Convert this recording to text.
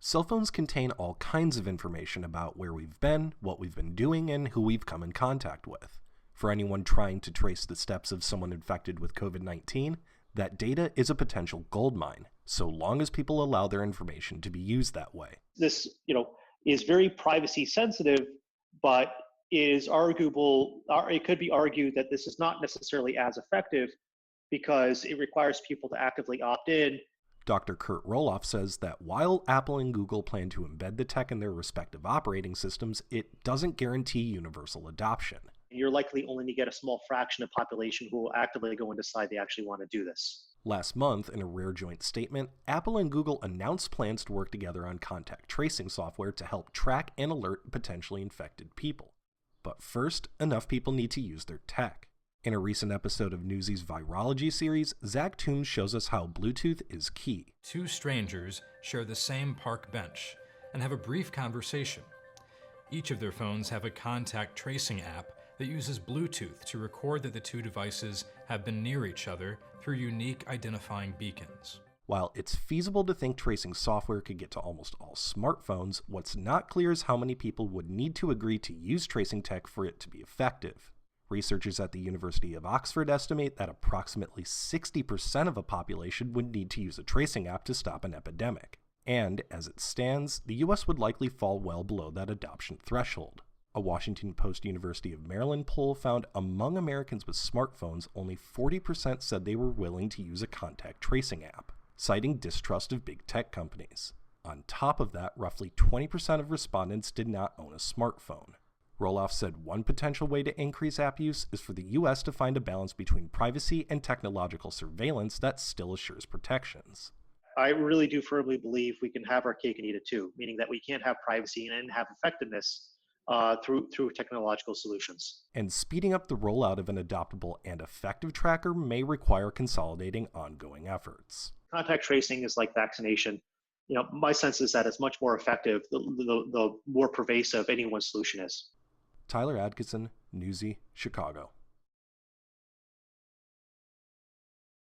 Cell phones contain all kinds of information about where we've been, what we've been doing, and who we've come in contact with. For anyone trying to trace the steps of someone infected with COVID-19, that data is a potential goldmine, so long as people allow their information to be used that way. This, is very privacy sensitive, but is arguable, it could be argued that this is not necessarily as effective because it requires people to actively opt in. Dr. Kurt Roloff says that while Apple and Google plan to embed the tech in their respective operating systems, it doesn't guarantee universal adoption. You're likely only to get a small fraction of the population who will actively go and decide they actually want to do this. Last month, in a rare joint statement, Apple and Google announced plans to work together on contact tracing software to help track and alert potentially infected people. But first, enough people need to use their tech. In a recent episode of Newsy's Virology series, Zach Toombs shows us how Bluetooth is key. Two strangers share the same park bench and have a brief conversation. Each of their phones have a contact tracing app that uses Bluetooth to record that the two devices have been near each other through unique identifying beacons. While it's feasible to think tracing software could get to almost all smartphones, what's not clear is how many people would need to agree to use tracing tech for it to be effective. Researchers at the University of Oxford estimate that approximately 60% of a population would need to use a tracing app to stop an epidemic. And, as it stands, the US would likely fall well below that adoption threshold. A Washington Post University of Maryland poll found among Americans with smartphones, only 40% said they were willing to use a contact tracing app, citing distrust of big tech companies. On top of that, roughly 20% of respondents did not own a smartphone. Roloff said one potential way to increase app use is for the US to find a balance between privacy and technological surveillance that still assures protections. I really do firmly believe we can have our cake and eat it too, meaning that we can't have privacy and have effectiveness through technological solutions. And speeding up the rollout of an adoptable and effective tracker may require consolidating ongoing efforts. Contact tracing is like vaccination. My sense is that it's much more effective the more pervasive any one solution is. Tyler Atkinson, Newsy, Chicago.